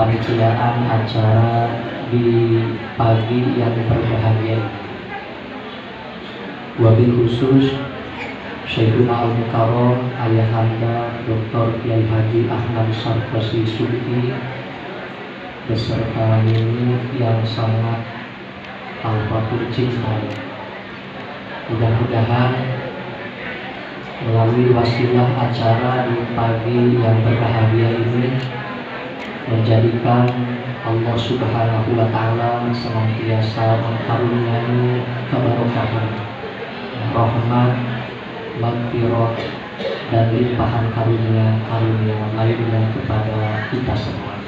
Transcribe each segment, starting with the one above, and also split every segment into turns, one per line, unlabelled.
kepanitiaan acara di pagi yang berbahagia. Wabil khusus Syekhuna Al-Mukarram Ayahanda Dr. Kiai Haji Ahmad Sarkosi Subki beserta Nini yang sangat Al-Fatih cintai. Mudah-mudahan melalui wasilah acara di pagi yang berbahagia ini menjadikan Allah Subhanahu wa Ta'ala senantiasa mengaruniai keberkahan, rahmat, maghfirah dan limpahan karunia lainnya kepada kita semua.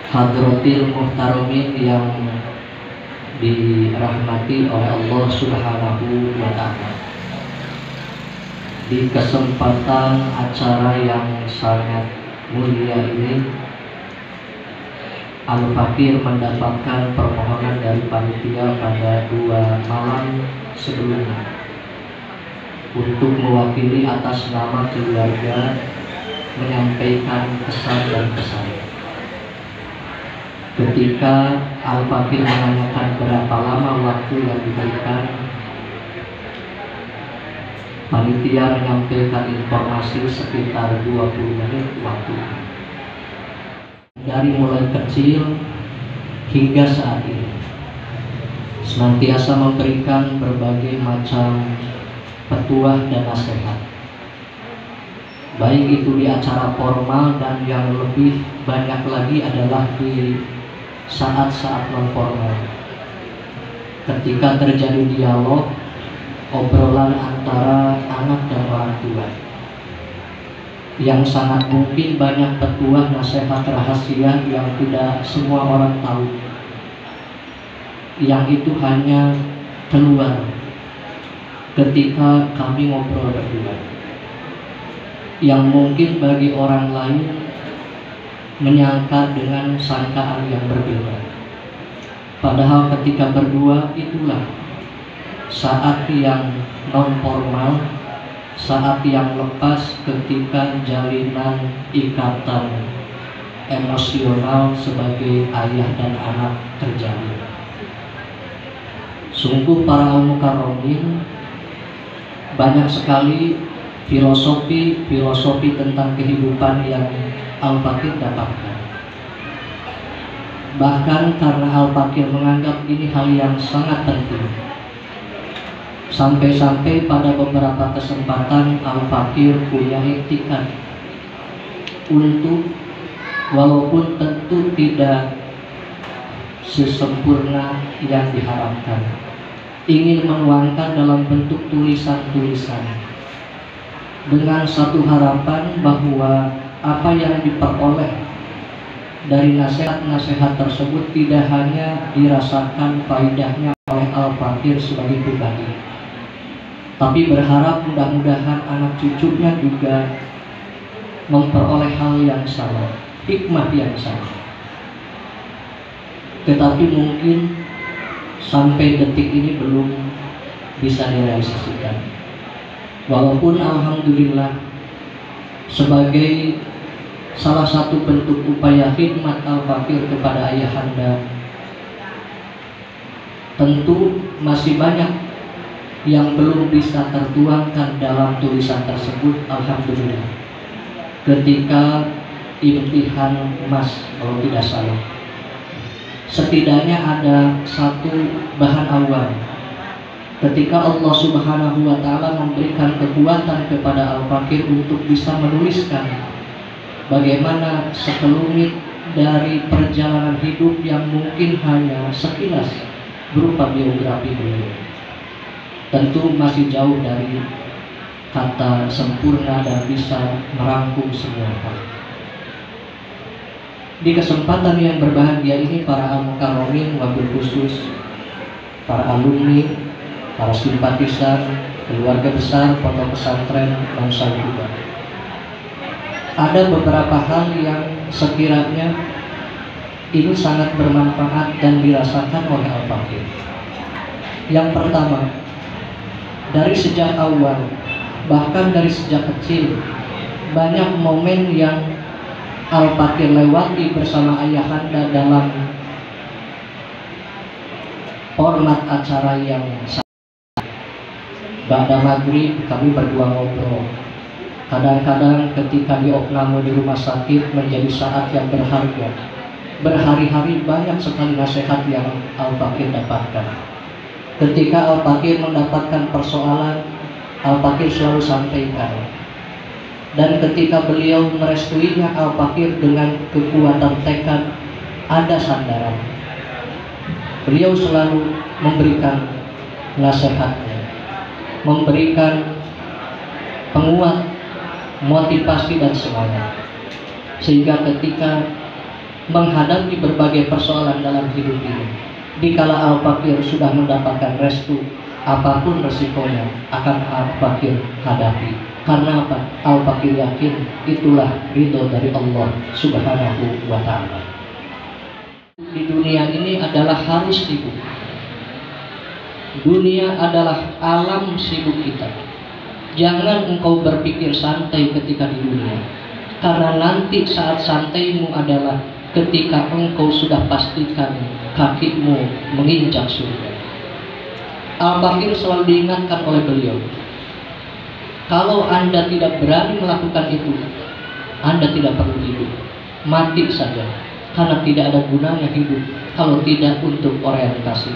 Hadratil muhtaramin yang dirahmati oleh Allah Subhanahu wa Ta'ala, di kesempatan acara yang sangat mulia ini, Al-Fakir mendapatkan permohonan dari panitia pada 2 malam sebelumnya untuk mewakili atas nama keluarga menyampaikan pesan dan pesan. Ketika Al-Fakir menanyakan berapa lama waktu yang diberikan, panitia menyampaikan informasi sekitar 20 menit waktu. Dari mulai kecil hingga saat ini senantiasa memberikan berbagai macam petuah dan nasihat, baik itu di acara formal dan yang lebih banyak lagi adalah di saat-saat non formal, ketika terjadi dialog obrolan antara anak dan orang tua, yang sangat mungkin banyak petuah nasihat rahasia yang tidak semua orang tahu, yang itu hanya keluar ketika kami ngobrol berdua, yang mungkin bagi orang lain menyangka dengan sangkaan yang berbeda. Padahal ketika berdua itulah saat yang non formal, saat yang lepas ketika jalinan ikatan emosional sebagai ayah dan anak terjadi. Sungguh para al-mukarramin, banyak sekali filosofi tentang kehidupan yang Al-Fakir dapatkan. Bahkan karena Al-Fakir menganggap ini hal yang sangat penting, sampai-sampai pada beberapa kesempatan Al-Fakir punya iktikad untuk, walaupun tentu tidak sesempurna yang diharapkan, ingin menuangkan dalam bentuk tulisan-tulisan dengan satu harapan bahwa apa yang diperoleh dari nasihat-nasihat tersebut tidak hanya dirasakan faedahnya oleh Al-Fakir sebagai pribadi, tapi berharap mudah-mudahan anak cucunya juga memperoleh hal yang sama, hikmah yang sama. Tetapi mungkin sampai detik ini belum bisa direalisasikan. Walaupun alhamdulillah sebagai salah satu bentuk upaya khidmat Al-Fakir kepada ayahanda, tentu masih banyak yang belum bisa tertuangkan dalam tulisan tersebut. Alhamdulillah, ketika imtihan Mas kalau tidak salah, setidaknya ada satu bahan awal ketika Allah Subhanahu wa Ta'ala memberikan kekuatan kepada Al-Fakir untuk bisa menuliskan bagaimana sekelumit dari perjalanan hidup yang mungkin hanya sekilas berupa biografi beliau. Tentu masih jauh dari kata sempurna dan bisa merangkum semua hal. Di kesempatan yang berbahagia ini, para al-mukarramin, wabil khusus para alumni, para simpatisan, keluarga besar Pondok Pesantren Bangsa Buddha, ada beberapa hal yang sekiranya ini sangat bermanfaat dan dirasakan oleh Al-Fakir. Yang pertama, dari sejak awal, bahkan dari sejak kecil, banyak momen yang Al-Fakir lewati bersama ayahanda dalam format acara yang ba'da maghrib kami berdua ngobrol. Kadang-kadang ketika di opname di rumah sakit menjadi saat yang berharga. Berhari-hari banyak sekali nasihat yang Al-Fakir dapatkan. Ketika Al-Fakir mendapatkan persoalan, Al-Fakir selalu sampaikan. Dan ketika beliau merestuinya, Al-Fakir dengan kekuatan tekad ada sandaran. Beliau selalu memberikan nasihatnya, memberikan penguat, motivasi dan semangat. Sehingga ketika menghadapi berbagai persoalan dalam hidup ini, dikala Al-Fakir sudah mendapatkan restu, apapun resikonya akan Al-Fakir hadapi. Karena apa? Al-Fakir yakin itulah ridho dari Allah Subhanahu wa ta'ala. Di dunia ini adalah harus sibuk. Dunia adalah alam sibuk kita. Jangan engkau berpikir santai ketika di dunia, karena nanti saat santaimu adalah ketika engkau sudah pastikan kakimu menginjak surga. Al-Fakir selalu diingatkan oleh beliau, kalau Anda tidak berani melakukan itu, Anda tidak perlu hidup, mati saja. Karena tidak ada gunanya hidup kalau tidak untuk orientasi.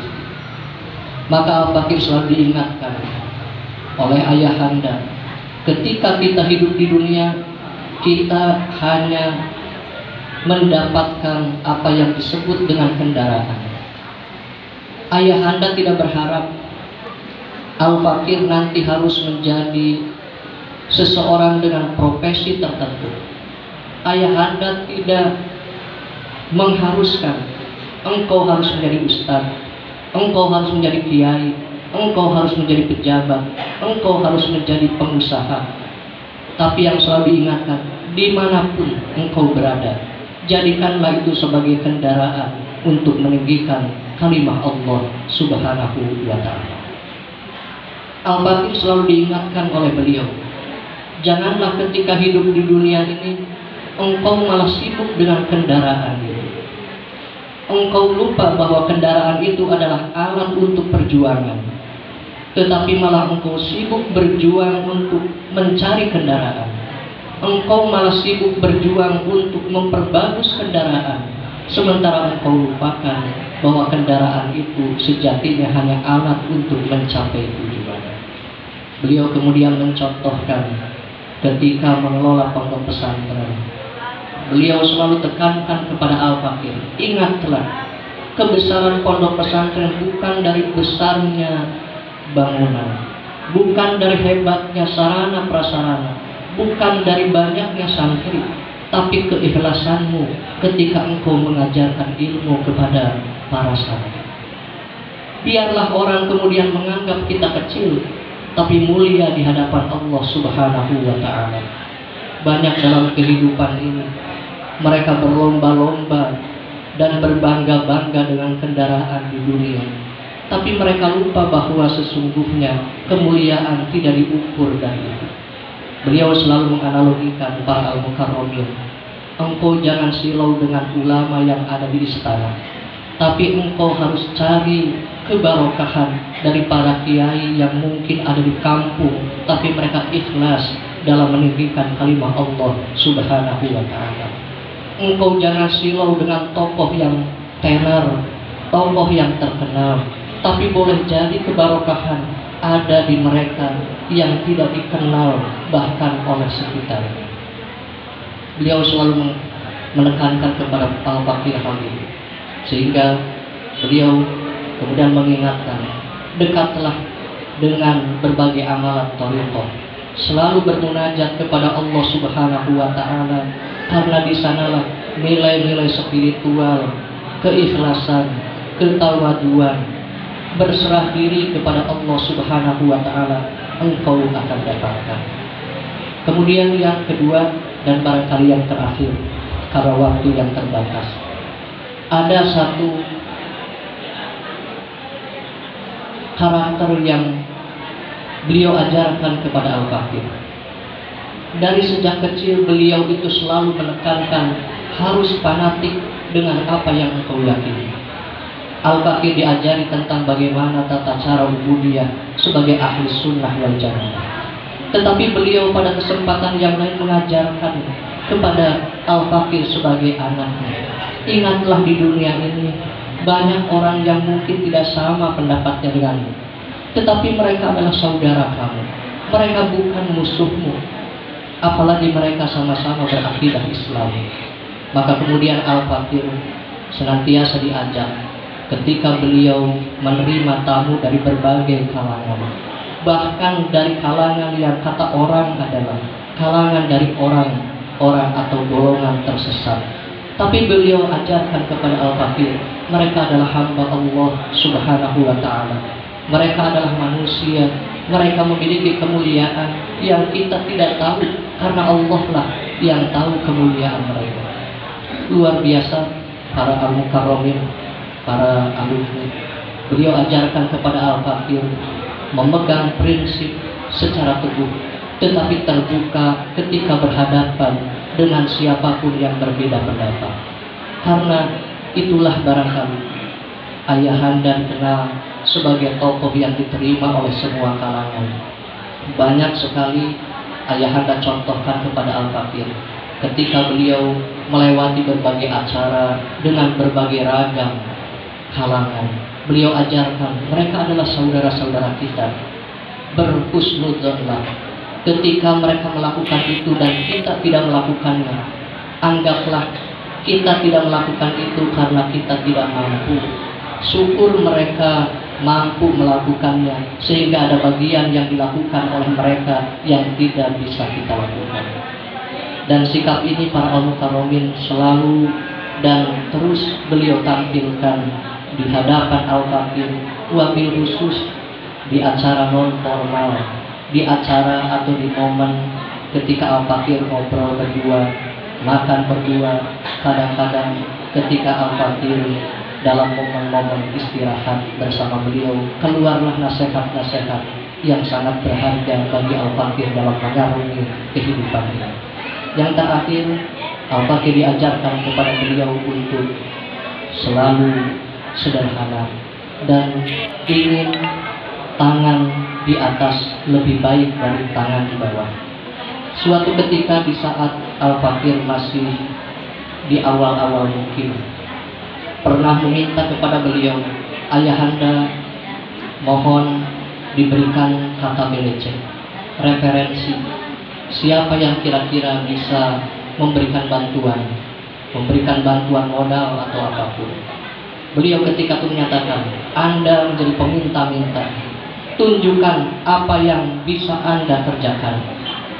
Maka Al-Fakir selalu diingatkan oleh ayahanda, ketika kita hidup di dunia, kita hanya mendapatkan apa yang disebut dengan kendaraan. Ayahanda tidak berharap Al-Fakir nanti harus menjadi seseorang dengan profesi tertentu. Ayahanda tidak mengharuskan engkau harus menjadi ustaz, engkau harus menjadi kiai, engkau harus menjadi pejabat, engkau harus menjadi pengusaha. Tapi yang selalu diingatkan, dimanapun engkau berada, jadikanlah itu sebagai kendaraan untuk meninggikan kalimah Allah Subhanahu wa ta'ala. Al-Fakir selalu diingatkan oleh beliau, janganlah ketika hidup di dunia ini engkau malah sibuk dengan kendaraan itu. Engkau lupa bahwa kendaraan itu adalah alat untuk perjuangan, tetapi malah engkau sibuk berjuang untuk mencari kendaraan. Engkau malah sibuk berjuang untuk memperbagus kendaraan, sementara engkau lupakan bahwa kendaraan itu sejatinya hanya alat untuk mencapai tujuan. Beliau kemudian mencontohkan ketika mengelola pondok pesantren. Beliau selalu tekankan kepada Al-Fakir, ingatlah, kebesaran pondok pesantren bukan dari besarnya bangunan, bukan dari hebatnya sarana prasarana, bukan dari banyaknya santri, tapi keikhlasanmu ketika engkau mengajarkan ilmu kepada para santri. Biarlah orang kemudian menganggap kita kecil, tapi mulia di hadapan Allah Subhanahu wa ta'ala. Banyak dalam kehidupan ini mereka berlomba-lomba dan berbangga-bangga dengan kendaraan di dunia, tapi mereka lupa bahwa sesungguhnya kemuliaan tidak diukur dari itu. Beliau selalu menganalogikan para al-mukarramin, engkau jangan silau dengan ulama yang ada di istana, tapi engkau harus cari kebarokahan dari para kiai yang mungkin ada di kampung, tapi mereka ikhlas dalam meninggikan kalimah Allah Subhanahu wa ta'ala. Engkau jangan silau dengan tokoh yang tenar, tokoh yang terkenal, tapi boleh jadi kebarokahan ada di mereka yang tidak dikenal bahkan oleh sekitarnya. Beliau selalu menekankan kepada Al-Fakir hal ini, sehingga beliau kemudian mengingatkan, dekatlah dengan berbagai amalan thariqah, selalu bermunajat kepada Allah Subhanahu wa ta'ala, karena di sanalah nilai-nilai spiritual, keikhlasan, ketawaduan, berserah diri kepada Allah Subhanahu wa ta'ala engkau akan dapatkan. Kemudian yang kedua dan barangkali yang terakhir, karena waktu yang terbatas, ada satu karakter yang beliau ajarkan kepada Al-Fakir. Dari sejak kecil beliau itu selalu menekankan harus fanatik dengan apa yang engkau yakini. Al-Fakir diajari tentang bagaimana tata cara ubudiyah sebagai ahli sunnah wal jamaah. Tetapi beliau pada kesempatan yang lain mengajarkan kepada Al-Fakir sebagai anaknya, ingatlah di dunia ini banyak orang yang mungkin tidak sama pendapatnya denganmu, tetapi mereka adalah saudara kamu. Mereka bukan musuhmu, apalagi mereka sama-sama berakidah Islam. Maka kemudian Al-Fakir senantiasa diajak ketika beliau menerima tamu dari berbagai kalangan, bahkan dari kalangan yang kata orang adalah kalangan dari orang atau golongan tersesat. Tapi beliau ajarkan kepada Al-Fakir, mereka adalah hamba Allah Subhanahu wa ta'ala. Mereka adalah manusia, mereka memiliki kemuliaan yang kita tidak tahu, karena Allah lah yang tahu kemuliaan mereka. Luar biasa para al-mukarramin, para alumni. Beliau ajarkan kepada Al-Fakir memegang prinsip secara teguh, tetapi terbuka ketika berhadapan dengan siapapun yang berbeda pendapat. Karena itulah barangkali ayahanda dikenal sebagai tokoh yang diterima oleh semua kalangan. Banyak sekali ayahanda contohkan kepada Al-Fakir ketika beliau melewati berbagai acara dengan berbagai ragam kalangan. Beliau ajarkan mereka adalah saudara-saudara kita. Berhusnudzonlah ketika mereka melakukan itu dan kita tidak melakukannya. Anggaplah kita tidak melakukan itu karena kita tidak mampu. Syukur mereka mampu melakukannya, sehingga ada bagian yang dilakukan oleh mereka yang tidak bisa kita lakukan. Dan sikap ini para al-mukarramin selalu dan terus beliau tampilkan di hadapan Al-Fakir, wabil khusus di acara non formal, di acara atau di momen ketika Al-Fakir ngobrol berdua, makan berdua. Kadang-kadang ketika Al-Fakir dalam momen-momen istirahat bersama beliau, keluarlah nasihat-nasihat yang sangat berharga bagi Al-Fakir dalam mengarungi kehidupannya. Yang terakhir, Al-Fakir diajarkan kepada beliau untuk selalu sederhana dan ingin tangan di atas lebih baik dari tangan di bawah. Suatu ketika di saat Al-Fakir masih di awal-awal mungkin, pernah meminta kepada beliau, ayahanda mohon diberikan kata belecek, referensi, siapa yang kira-kira bisa memberikan bantuan modal atau apapun. Beliau ketika itu menyatakan, Anda menjadi peminta-minta, tunjukkan apa yang bisa Anda kerjakan,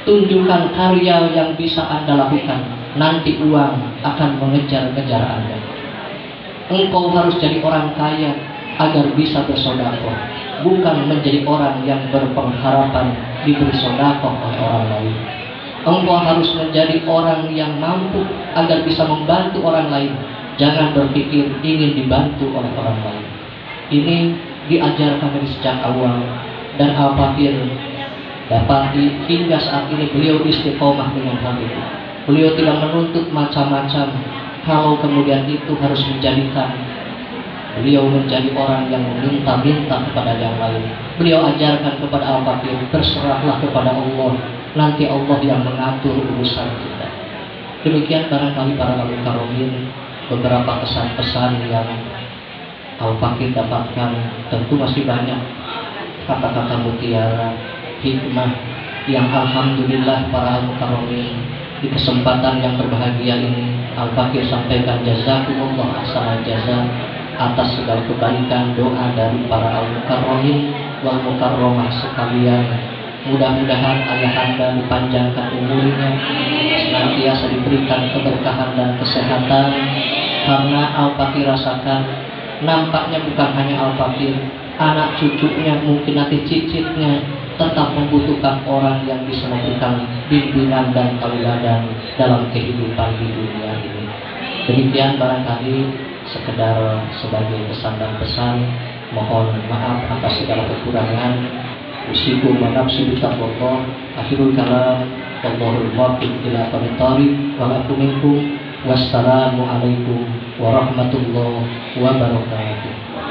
tunjukkan karya yang bisa Anda lakukan, nanti uang akan mengejar-ngejar Anda. Engkau harus jadi orang kaya agar bisa bersedekah, bukan menjadi orang yang berpengharapan diberi sedekah oleh orang lain. Engkau harus menjadi orang yang mampu agar bisa membantu orang lain. Jangan berpikir ingin dibantu oleh orang lain. Ini diajarkan dari sejak awal, dan Al-Fakir dapati hingga saat ini beliau istiqomah dengan hal itu. Beliau tidak menuntut macam-macam. Kalau kemudian itu harus menjadikan beliau menjadi orang yang meminta-minta kepada yang lain. Beliau ajarkan kepada Al-Fakir, berserahlah kepada Allah, nanti Allah yang mengatur urusan kita. Demikian barangkali para al-mukarramin beberapa kesan-pesan yang Al-Fakir dapatkan. Tentu masih banyak kata-kata mutiara, hikmah yang alhamdulillah para al-mukarramin di kesempatan yang berbahagia ini Al-Fakir sampaikan jazakumullah ahsanal jaza atas segala kebaikan doa dari para al-mukarramin wal mukarramah sekalian. Mudah-mudahan ayahanda dipanjangkan umurnya, senantiasa diberikan keberkahan dan kesehatan, karena Al-Fakir rasakan nampaknya bukan hanya Al-Fakir, anak cucunya, mungkin nanti cicitnya tetap membutuhkan orang yang bisa memberikan bimbingan dan tauladan dalam kehidupan di dunia ini. Demikian barangkali sekedar sebagai pesan dan pesan. Mohon maaf atas segala kekurangan. usikum wa nafsi bitaqwallah. Akhirul kalam, wallahul muwaffiq ila aqwamit thoriq, wa lakum minkum. Wassalamu alaikum warahmatullahi wabarakatuh.